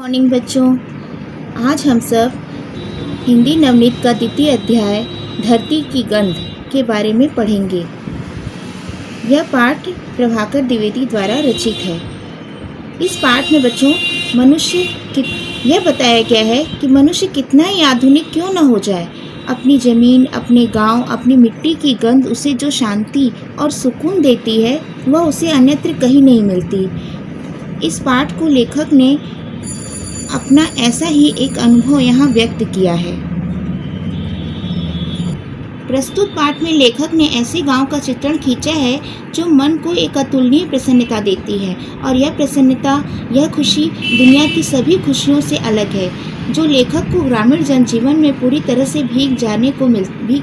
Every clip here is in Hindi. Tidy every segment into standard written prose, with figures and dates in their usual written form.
मॉर्निंग बच्चों, आज हम सब हिंदी नवनीत का द्वितीय अध्याय धरती की गंध के बारे में पढ़ेंगे। यह पाठ प्रभाकर द्विवेदी द्वारा रचित है। इस पाठ में बच्चों यह बताया गया है कि मनुष्य कितना ही आधुनिक क्यों न हो जाए, अपनी ज़मीन, अपने गांव, अपनी मिट्टी की गंध उसे जो शांति और सुकून देती है वह उसे अन्यत्र कहीं नहीं मिलती। इस पाठ को लेखक ने अपना ऐसा ही एक अनुभव यहाँ व्यक्त किया है। प्रस्तुत पाठ में लेखक ने ऐसे गांव का चित्रण खींचा है जो मन को एक अतुलनीय प्रसन्नता देती है, और यह प्रसन्नता, यह खुशी दुनिया की सभी खुशियों से अलग है जो लेखक को ग्रामीण जनजीवन में पूरी तरह से भीग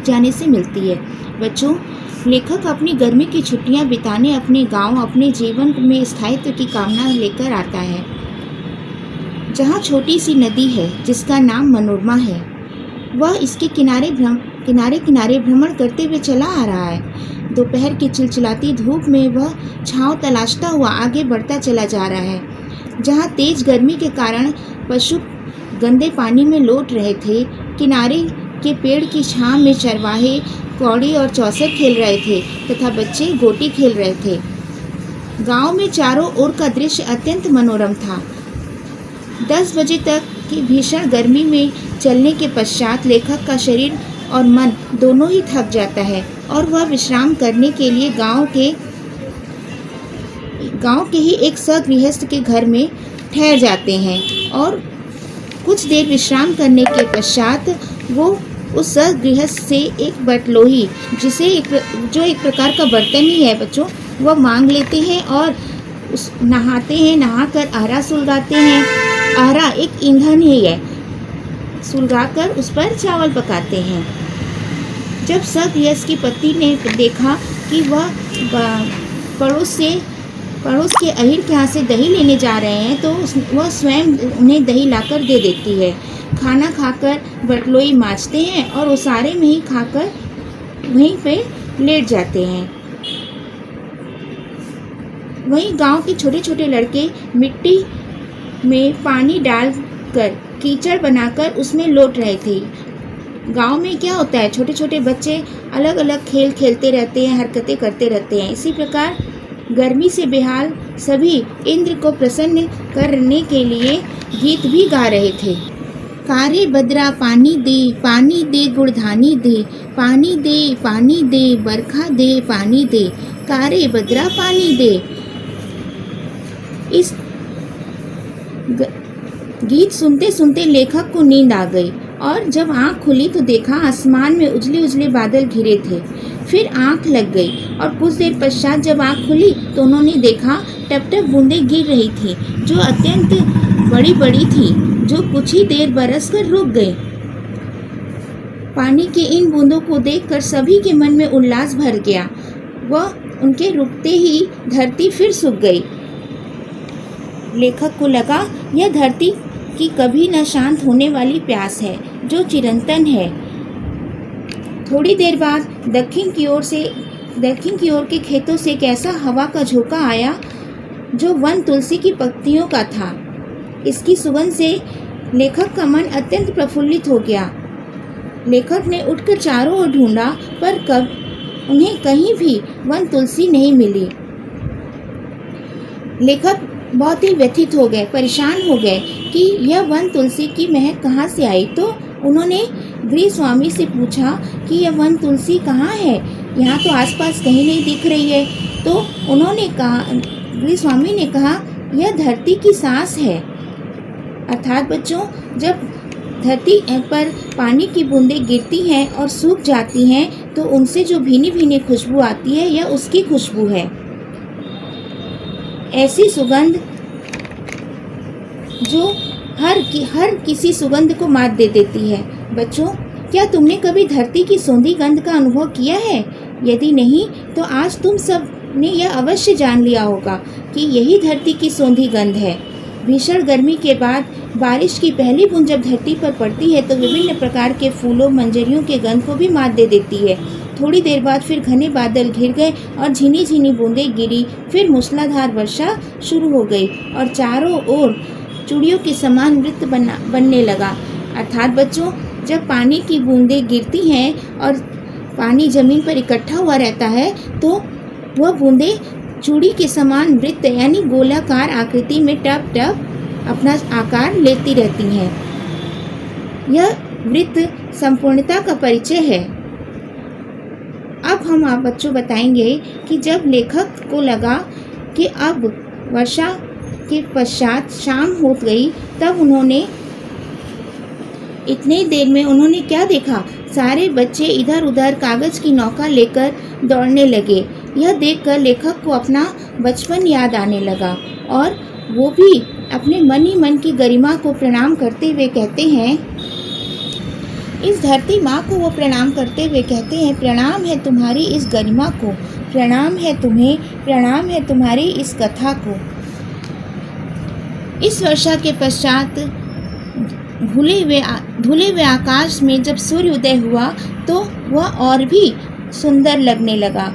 जाने से मिलती है। बच्चों, लेखक अपनी गर्मी की छुट्टियां बिताने अपने गांव, अपने जीवन में स्थायित्व की कामना लेकर आता है। जहाँ छोटी सी नदी है जिसका नाम मनोरमा है, वह इसके किनारे भ्रमण करते हुए चला आ रहा है। दोपहर की चिलचिलाती धूप में वह छांव तलाशता हुआ आगे बढ़ता चला जा रहा है। जहाँ तेज गर्मी के कारण पशु गंदे पानी में लौट रहे थे, किनारे के पेड़ की छांव में चरवाहे कौड़ी और चौसर खेल रहे थे तथा बच्चे गोटी खेल रहे थे। गांव में चारों ओर का दृश्य अत्यंत मनोरम था। 10 बजे तक की भीषण गर्मी में चलने के पश्चात लेखक का शरीर और मन दोनों ही थक जाता है और वह विश्राम करने के लिए गांव के ही एक सगृहस्थ के घर में ठहर जाते हैं, और कुछ देर विश्राम करने के पश्चात वो उस सगृहस्थ से एक बटलोही, जो एक प्रकार का बर्तन ही है बच्चों, वह मांग लेते हैं और नहाते हैं। नहाकर आहरा सुलगाते हैं। आहरा एक ईंधन ही है। सुलगाकर उस पर चावल पकाते हैं। जब सगृहस्थ की पत्नी ने देखा कि वह पड़ोस के अहिर के यहाँ से दही लेने जा रहे हैं, तो वह स्वयं उन्हें दही लाकर दे देती है। खाना खाकर बटलोई माँजते हैं और उसारे में ही खाकर वहीं पे लेट जाते हैं। वहीं गांव के छोटे छोटे लड़के मिट्टी में पानी डालकर कीचड़ बनाकर उसमें लौट रहे थे। गांव में क्या होता है, छोटे छोटे बच्चे अलग अलग खेल खेलते रहते हैं, हरकतें करते रहते हैं। इसी प्रकार गर्मी से बेहाल सभी इंद्र को प्रसन्न करने के लिए गीत भी गा रहे थे। कारे बदरा पानी दे गुड़धानी दे, पानी दे बरखा दे, पानी दे, कारे बदरा पानी दे। इस गीत सुनते सुनते लेखक को नींद आ गई, और जब आंख खुली तो देखा आसमान में उजले उजले बादल घिरे थे। फिर आंख लग गई, और कुछ देर पश्चात जब आंख खुली तो उन्होंने देखा टप टप बूंदें गिर रही थी, जो अत्यंत बड़ी बड़ी थी, जो कुछ ही देर बरस कर रुक गई। पानी के इन बूंदों को देखकर सभी के मन में उल्लास भर गया। वह उनके रुकते ही धरती फिर सूख गई। लेखक को लगा यह धरती की कभी न शांत होने वाली प्यास है जो चिरंतन है। थोड़ी देर बाद दक्षिण की ओर के खेतों से एक ऐसा हवा का झोंका आया जो वन तुलसी की पत्तियों का था। इसकी सुगंध से लेखक का मन अत्यंत प्रफुल्लित हो गया। लेखक ने उठकर चारों ओर ढूंढा, पर उन्हें कहीं भी वन तुलसी नहीं मिली। लेखक बहुत ही व्यथित हो गए, परेशान हो गए कि यह वन तुलसी की महक कहाँ से आई। तो उन्होंने गृह स्वामी से पूछा कि यह वन तुलसी कहाँ है, यहाँ तो आसपास कहीं नहीं दिख रही है। तो गृह स्वामी ने कहा यह धरती की सांस है। अर्थात बच्चों, जब धरती पर पानी की बूंदें गिरती हैं और सूख जाती हैं तो उनसे जो भीनी भीनी खुशबू आती है, यह उसकी खुशबू है। ऐसी सुगंध जो हर किसी सुगंध को मात दे देती है। बच्चों, क्या तुमने कभी धरती की सौंधी गंध का अनुभव किया है? यदि नहीं तो आज तुम सब ने यह अवश्य जान लिया होगा कि यही धरती की सौंधी गंध है। भीषण गर्मी के बाद बारिश की पहली बूंद जब धरती पर पड़ती है तो विभिन्न प्रकार के फूलों, मंजरियों के गंध को भी मात दे देती है। थोड़ी देर बाद फिर घने बादल घिर गए और झिनी झिनी बूंदें गिरी। फिर मूसलाधार वर्षा शुरू हो गई और चारों ओर चूड़ियों के समान वृत्त बनने लगा। अर्थात बच्चों, जब पानी की बूंदें गिरती हैं और पानी ज़मीन पर इकट्ठा हुआ रहता है तो वह बूंदें चूड़ी के समान वृत्त यानी गोलाकार आकृति में टप टप अपना आकार लेती रहती हैं। यह वृत्त संपूर्णता का परिचय है। अब हम आप बच्चों बताएंगे कि जब लेखक को लगा कि अब वर्षा के पश्चात शाम हो गई, तब उन्होंने इतने देर में उन्होंने क्या देखा? सारे बच्चे इधर उधर कागज की नौका लेकर दौड़ने लगे। यह देखकर लेखक को अपना बचपन याद आने लगा और वो भी अपने मन ही मन की गरिमा को प्रणाम करते हुए कहते हैं, इस धरती माँ को वो प्रणाम करते हुए कहते हैं, प्रणाम है तुम्हारी इस गरिमा को, प्रणाम है तुम्हें, प्रणाम है तुम्हारी इस कथा को। इस वर्षा के पश्चात धुले हुए आकाश में जब सूर्योदय हुआ तो वह और भी सुंदर लगने लगा।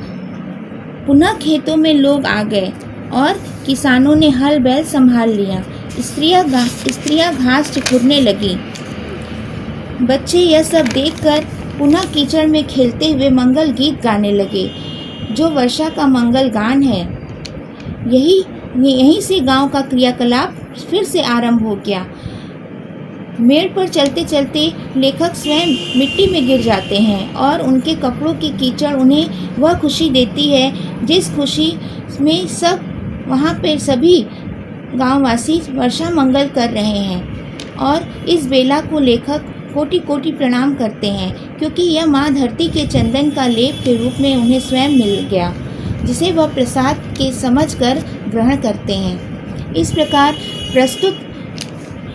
पुनः खेतों में लोग आ गए और किसानों ने हल बैल संभाल लिया। स्त्रियां घास चिकुरने लगी। बच्चे यह सब देखकर पुनः कीचड़ में खेलते हुए मंगल गीत गाने लगे, जो वर्षा का मंगल गान है। यहीं से गांव का क्रियाकलाप फिर से आरंभ हो गया। मेड़ पर चलते चलते लेखक स्वयं मिट्टी में गिर जाते हैं और उनके कपड़ों की कीचड़ उन्हें वह खुशी देती है जिस खुशी में वहाँ पे सभी गांववासी वर्षा मंगल कर रहे हैं। और इस बेला को लेखक कोटि कोटि प्रणाम करते हैं, क्योंकि यह माँ धरती के चंदन का लेप के रूप में उन्हें स्वयं मिल गया, जिसे वह प्रसाद के समझकर ग्रहण करते हैं। इस प्रकार प्रस्तुत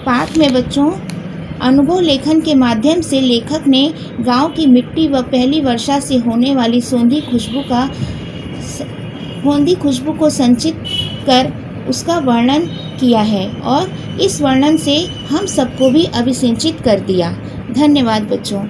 पाठ में बच्चों अनुभव लेखन के माध्यम से लेखक ने गांव की मिट्टी व पहली वर्षा से होने वाली सौंधी खुशबू को संचित कर उसका वर्णन किया है और इस वर्णन से हम सबको भी अभिसिंचित कर दिया। धन्यवाद बच्चों।